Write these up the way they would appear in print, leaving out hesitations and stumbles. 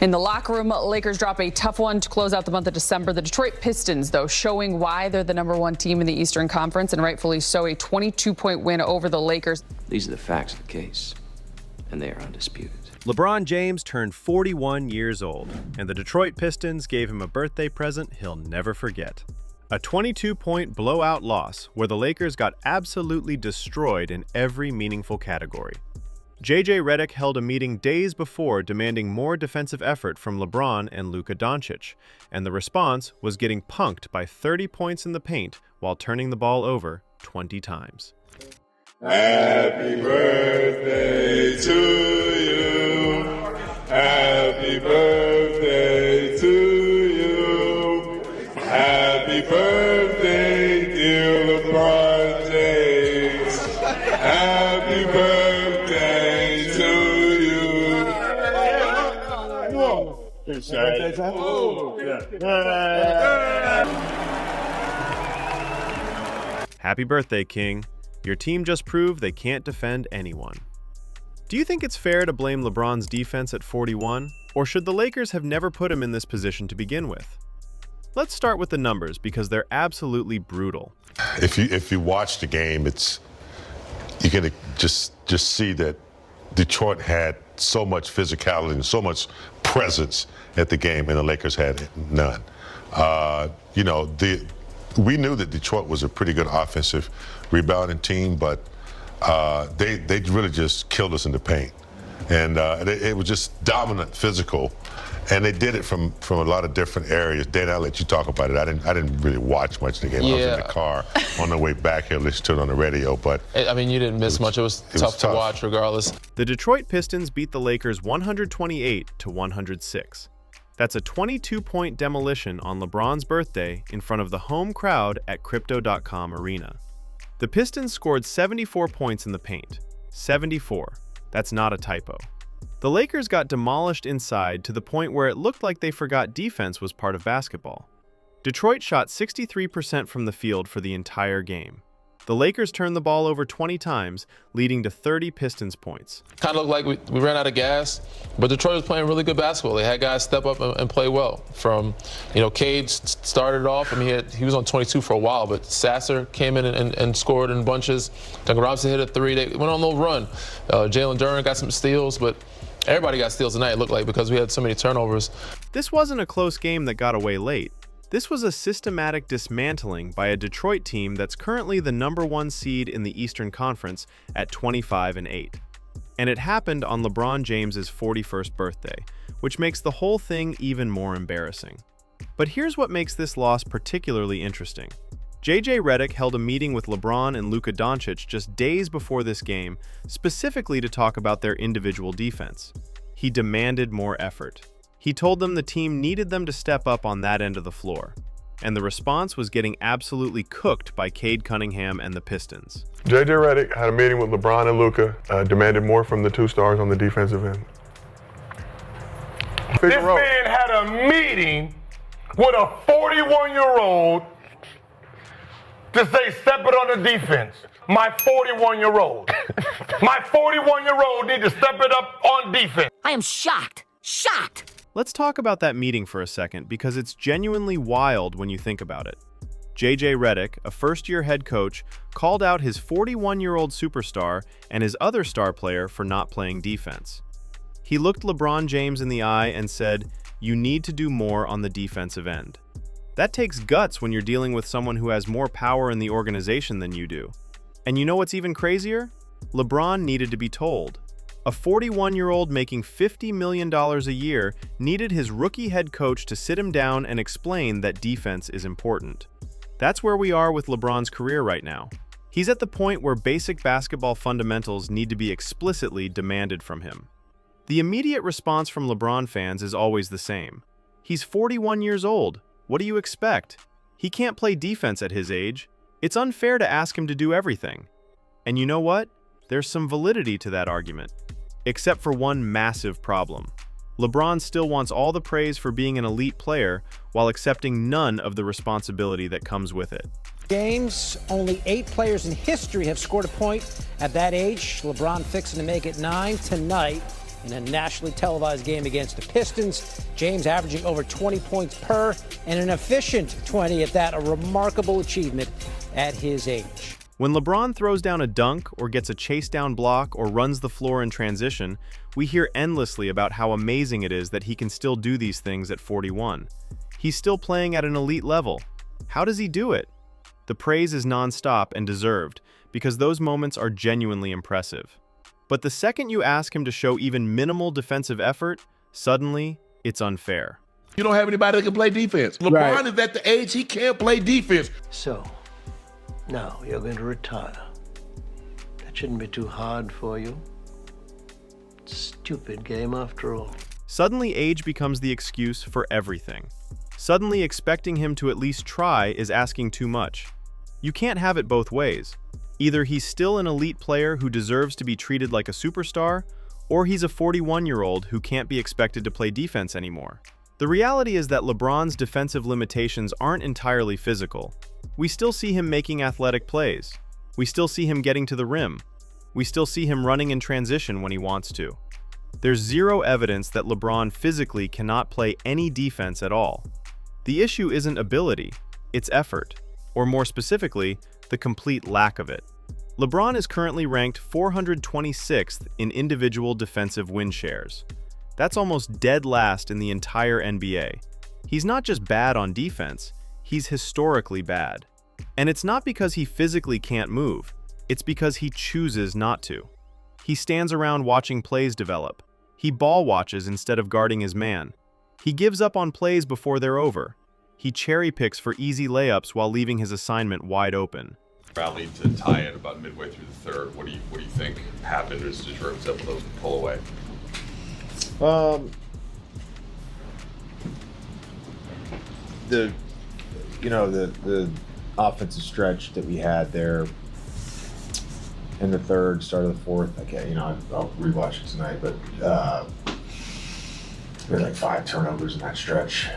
In the locker room, Lakers drop a tough one to close out the month of December. The Detroit Pistons, though, showing why they're the #1 team in the Eastern Conference, and rightfully so, a 22-point win over the Lakers. These are the facts of the case, and they are undisputed. LeBron James turned 41 years old, and the Detroit Pistons gave him a birthday present he'll never forget. A 22-point blowout loss where the Lakers got absolutely destroyed in every meaningful category. J.J. Redick held a meeting days before demanding more defensive effort from LeBron and Luka Doncic, and the response was getting punked by 30 points in the paint while turning the ball over 20 times. Happy birthday to you. Happy birthday to you. Happy birthday, dear LeBron James. Happy birthday to you. Happy birthday, King. Your team just proved they can't defend anyone. Do you think it's fair to blame LeBron's defense at 41, or should the Lakers have never put him in this position to begin with? Let's start with the numbers because they're absolutely brutal. If you watch the game, you can just see that Detroit had so much physicality and so much presence at the game, and the Lakers had none. We knew that Detroit was a pretty good offensive rebounding team, but they really just killed us in the paint. And it was just dominant physical, and they did it from a lot of different areas. Dan, I'll let you talk about it. I didn't really watch much of the game. Yeah. I was in the car on the way back here listening to it on the radio. But I mean, you didn't miss much. It was tough to watch regardless. The Detroit Pistons beat the Lakers 128-106. That's a 22-point demolition on LeBron's birthday in front of the home crowd at Crypto.com Arena. The Pistons scored 74 points in the paint. 74. That's not a typo. The Lakers got demolished inside to the point where it looked like they forgot defense was part of basketball. Detroit shot 63% from the field for the entire game. The Lakers turned the ball over 20 times, leading to 30 Pistons points. Kind of looked like we ran out of gas, but Detroit was playing really good basketball. They had guys step up and play well. From, Cade started off. I mean, he was on 22 for a while, but Sasser came in and scored in bunches. Duncan Robinson hit a 3. They went on a little run. Jalen Duren got some steals, but everybody got steals tonight, it looked like, because we had so many turnovers. This wasn't a close game that got away late. This was a systematic dismantling by a Detroit team that's currently the #1 seed in the Eastern Conference at 25-8. And it happened on LeBron James's 41st birthday, which makes the whole thing even more embarrassing. But here's what makes this loss particularly interesting. J.J. Redick held a meeting with LeBron and Luka Doncic just days before this game, specifically to talk about their individual defense. He demanded more effort. He told them the team needed them to step up on that end of the floor, and the response was getting absolutely cooked by Cade Cunningham and the Pistons. J.J. Redick had a meeting with LeBron and Luka, demanded more from the two stars on the defensive end. This man had a meeting with a 41-year-old to say, step it on the defense. My 41-year-old. My 41-year-old need to step it up on defense. I am shocked. Shocked. Let's talk about that meeting for a second because it's genuinely wild when you think about it. J.J. Redick, a first-year head coach, called out his 41-year-old superstar and his other star player for not playing defense. He looked LeBron James in the eye and said, "You need to do more on the defensive end." That takes guts when you're dealing with someone who has more power in the organization than you do. And you know what's even crazier? LeBron needed to be told. A 41-year-old making $50 million a year needed his rookie head coach to sit him down and explain that defense is important. That's where we are with LeBron's career right now. He's at the point where basic basketball fundamentals need to be explicitly demanded from him. The immediate response from LeBron fans is always the same. He's 41 years old. What do you expect? He can't play defense at his age. It's unfair to ask him to do everything. And you know what? There's some validity to that argument. Except for one massive problem. LeBron still wants all the praise for being an elite player while accepting none of the responsibility that comes with it. Games, only 8 players in history have scored a point at that age. LeBron fixing to make it 9 tonight. in a nationally televised game against the Pistons. James averaging over 20 points per and an efficient 20 at that, a remarkable achievement at his age. When LeBron throws down a dunk or gets a chase down block or runs the floor in transition, we hear endlessly about how amazing it is that he can still do these things at 41. He's still playing at an elite level. How does he do it? The praise is nonstop and deserved, because those moments are genuinely impressive. But the second you ask him to show even minimal defensive effort, suddenly, it's unfair. You don't have anybody that can play defense. LeBron is at the age he can't play defense. So, now you're going to retire. That shouldn't be too hard for you. Stupid game after all. Suddenly, age becomes the excuse for everything. Suddenly, expecting him to at least try is asking too much. You can't have it both ways. Either he's still an elite player who deserves to be treated like a superstar, or he's a 41-year-old who can't be expected to play defense anymore. The reality is that LeBron's defensive limitations aren't entirely physical. We still see him making athletic plays. We still see him getting to the rim. We still see him running in transition when he wants to. There's zero evidence that LeBron physically cannot play any defense at all. The issue isn't ability, it's effort, or more specifically, the complete lack of it. LeBron is currently ranked 426th in individual defensive win shares. That's almost dead last in the entire NBA. He's not just bad on defense, he's historically bad. And it's not because he physically can't move, it's because he chooses not to. He stands around watching plays develop. He ball watches instead of guarding his man. He gives up on plays before they're over. He cherry picks for easy layups while leaving his assignment wide open. Rallied to tie it about midway through the third. What do you think happened as Detroit was able to pull away? The offensive stretch that we had there in the third, start of the fourth. Okay, I'll rewatch it tonight, but we had like 5 turnovers in that stretch.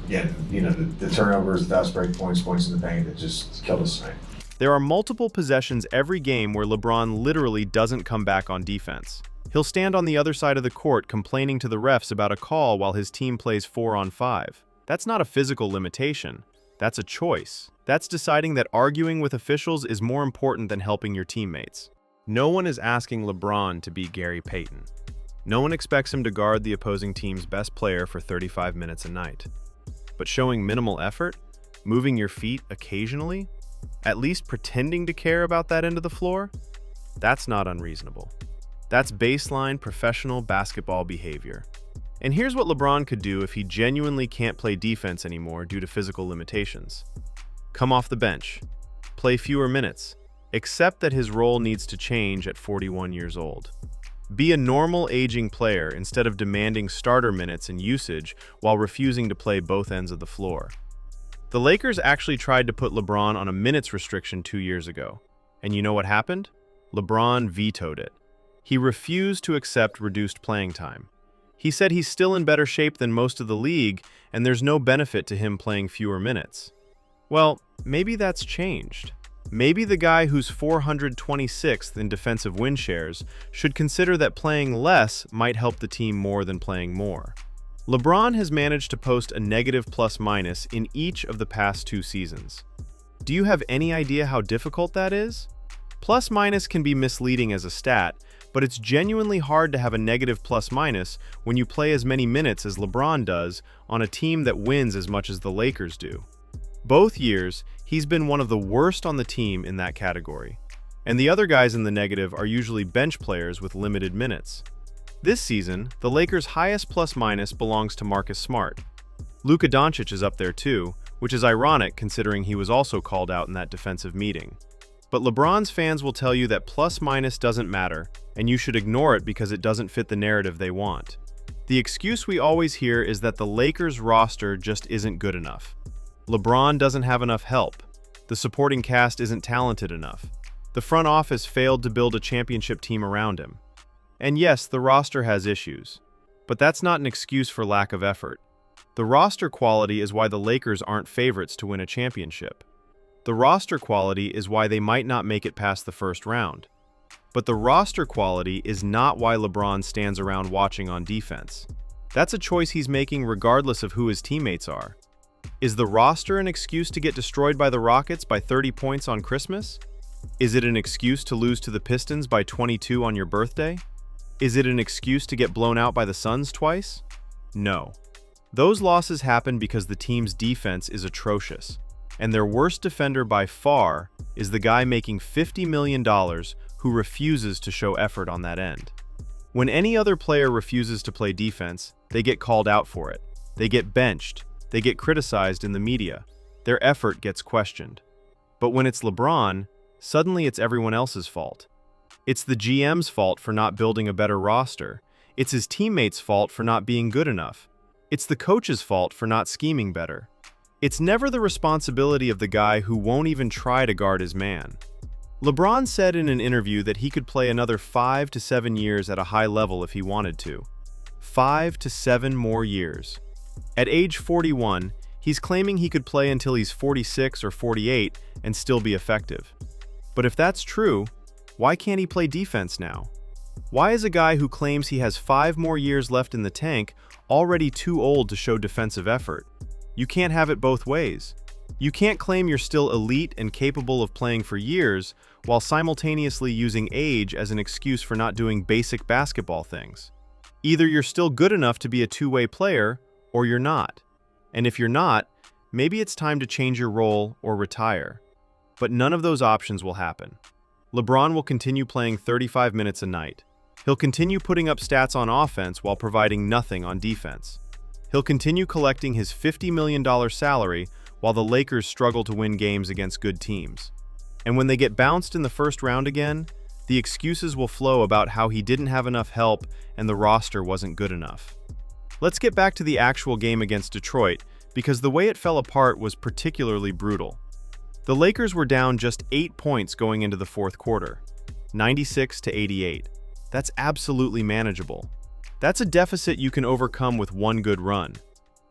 The turnovers, the fast break points in the paint that just killed us tonight. There are multiple possessions every game where LeBron literally doesn't come back on defense. He'll stand on the other side of the court complaining to the refs about a call while his team plays 4-on-5. That's not a physical limitation. That's a choice. That's deciding that arguing with officials is more important than helping your teammates. No one is asking LeBron to be Gary Payton. No one expects him to guard the opposing team's best player for 35 minutes a night. But showing minimal effort, moving your feet occasionally, at least pretending to care about that end of the floor, that's not unreasonable. That's baseline professional basketball behavior. And here's what LeBron could do if he genuinely can't play defense anymore due to physical limitations. Come off the bench, play fewer minutes, accept that his role needs to change at 41 years old. Be a normal aging player instead of demanding starter minutes and usage while refusing to play both ends of the floor. The Lakers actually tried to put LeBron on a minutes restriction 2 years ago. And you know what happened? LeBron vetoed it. He refused to accept reduced playing time. He said he's still in better shape than most of the league, and there's no benefit to him playing fewer minutes. Well, maybe that's changed. Maybe the guy who's 426th in defensive win shares should consider that playing less might help the team more than playing more. LeBron has managed to post a negative plus-minus in each of the past 2 seasons. Do you have any idea how difficult that is? Plus-minus can be misleading as a stat, but it's genuinely hard to have a negative plus-minus when you play as many minutes as LeBron does on a team that wins as much as the Lakers do. Both years, he's been one of the worst on the team in that category. And the other guys in the negative are usually bench players with limited minutes. This season, the Lakers' highest plus-minus belongs to Marcus Smart. Luka Doncic is up there too, which is ironic considering he was also called out in that defensive meeting. But LeBron's fans will tell you that plus-minus doesn't matter, and you should ignore it because it doesn't fit the narrative they want. The excuse we always hear is that the Lakers' roster just isn't good enough. LeBron doesn't have enough help. The supporting cast isn't talented enough. The front office failed to build a championship team around him. And yes, the roster has issues. But that's not an excuse for lack of effort. The roster quality is why the Lakers aren't favorites to win a championship. The roster quality is why they might not make it past the first round. But the roster quality is not why LeBron stands around watching on defense. That's a choice he's making regardless of who his teammates are. Is the roster an excuse to get destroyed by the Rockets by 30 points on Christmas? Is it an excuse to lose to the Pistons by 22 on your birthday? Is it an excuse to get blown out by the Suns twice? No. Those losses happen because the team's defense is atrocious, and their worst defender by far is the guy making $50 million who refuses to show effort on that end. When any other player refuses to play defense, they get called out for it. They get benched. They get criticized in the media. Their effort gets questioned. But when it's LeBron, suddenly it's everyone else's fault. It's the GM's fault for not building a better roster. It's his teammates' fault for not being good enough. It's the coach's fault for not scheming better. It's never the responsibility of the guy who won't even try to guard his man. LeBron said in an interview that he could play another 5 to 7 years at a high level if he wanted to. 5 to 7 more years. At age 41, he's claiming he could play until he's 46 or 48 and still be effective. But if that's true, why can't he play defense now? Why is a guy who claims he has 5 more years left in the tank already too old to show defensive effort? You can't have it both ways. You can't claim you're still elite and capable of playing for years while simultaneously using age as an excuse for not doing basic basketball things. Either you're still good enough to be a two-way player, or you're not. And if you're not, maybe it's time to change your role or retire. But none of those options will happen. LeBron will continue playing 35 minutes a night. He'll continue putting up stats on offense while providing nothing on defense. He'll continue collecting his $50 million salary while the Lakers struggle to win games against good teams. And when they get bounced in the first round again, the excuses will flow about how he didn't have enough help and the roster wasn't good enough. Let's get back to the actual game against Detroit, because the way it fell apart was particularly brutal. The Lakers were down just 8 points going into the fourth quarter, 96 to 88. That's absolutely manageable. That's a deficit you can overcome with one good run.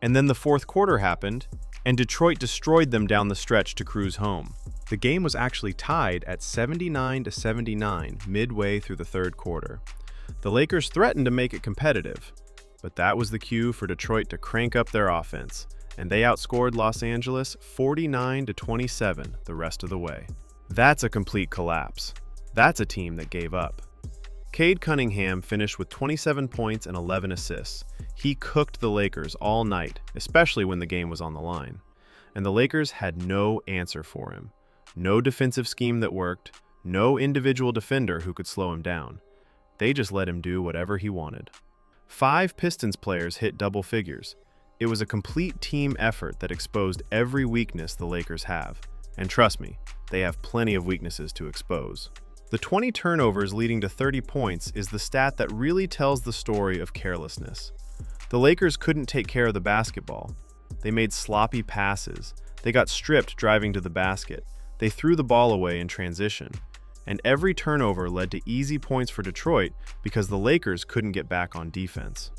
And then the fourth quarter happened, and Detroit destroyed them down the stretch to cruise home. The game was actually tied at 79 to 79 midway through the third quarter. The Lakers threatened to make it competitive, but that was the cue for Detroit to crank up their offense, and they outscored Los Angeles 49 to 27 the rest of the way. That's a complete collapse. That's a team that gave up. Cade Cunningham finished with 27 points and 11 assists. He cooked the Lakers all night, especially when the game was on the line. And the Lakers had no answer for him. No defensive scheme that worked, no individual defender who could slow him down. They just let him do whatever he wanted. 5 Pistons players hit double figures. It was a complete team effort that exposed every weakness the Lakers have. And trust me, they have plenty of weaknesses to expose. The 20 turnovers leading to 30 points is the stat that really tells the story of carelessness. The Lakers couldn't take care of the basketball. They made sloppy passes. They got stripped driving to the basket. They threw the ball away in transition. And every turnover led to easy points for Detroit because the Lakers couldn't get back on defense.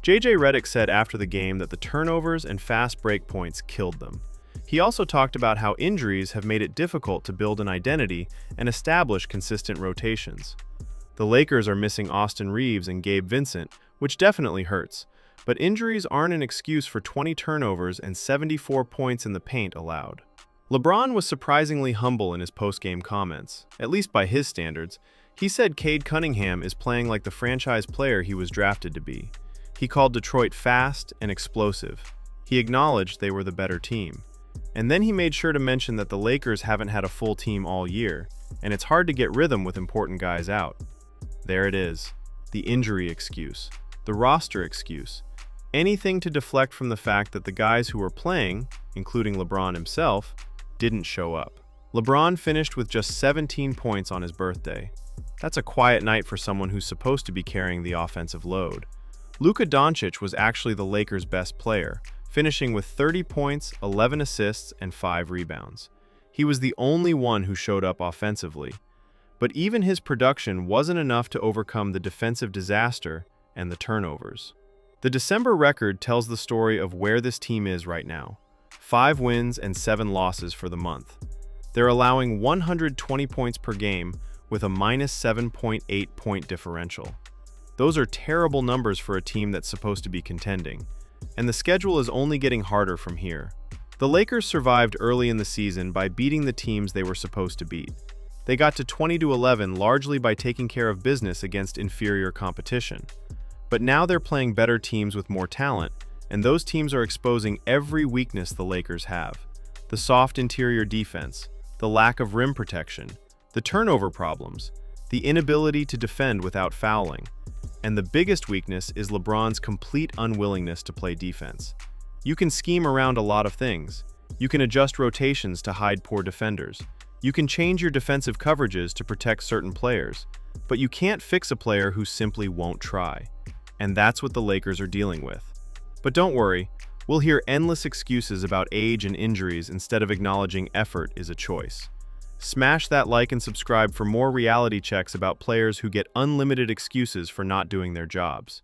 JJ Redick said after the game that the turnovers and fast break points killed them. He also talked about how injuries have made it difficult to build an identity and establish consistent rotations. The Lakers are missing Austin Reeves and Gabe Vincent, which definitely hurts, but injuries aren't an excuse for 20 turnovers and 74 points in the paint allowed. LeBron was surprisingly humble in his post-game comments, at least by his standards. He said Cade Cunningham is playing like the franchise player he was drafted to be. He called Detroit fast and explosive. He acknowledged they were the better team. And then he made sure to mention that the Lakers haven't had a full team all year, and it's hard to get rhythm with important guys out. There it is, the injury excuse, the roster excuse, anything to deflect from the fact that the guys who were playing, including LeBron himself, didn't show up. LeBron finished with just 17 points on his birthday. That's a quiet night for someone who's supposed to be carrying the offensive load. Luka Doncic was actually the Lakers' best player, finishing with 30 points, 11 assists, and 5 rebounds. He was the only one who showed up offensively. But even his production wasn't enough to overcome the defensive disaster and the turnovers. The December record tells the story of where this team is right now. 5 wins and 7 losses for the month. They're allowing 120 points per game with a minus 7.8 point differential. Those are terrible numbers for a team that's supposed to be contending. And the schedule is only getting harder from here. The Lakers survived early in the season by beating the teams they were supposed to beat. They got to 20-11 largely by taking care of business against inferior competition. But now they're playing better teams with more talent, and those teams are exposing every weakness the Lakers have. The soft interior defense, the lack of rim protection, the turnover problems, the inability to defend without fouling. And the biggest weakness is LeBron's complete unwillingness to play defense. You can scheme around a lot of things. You can adjust rotations to hide poor defenders. You can change your defensive coverages to protect certain players. But you can't fix a player who simply won't try. And that's what the Lakers are dealing with. But don't worry, we'll hear endless excuses about age and injuries instead of acknowledging effort is a choice. Smash that like and subscribe for more reality checks about players who get unlimited excuses for not doing their jobs.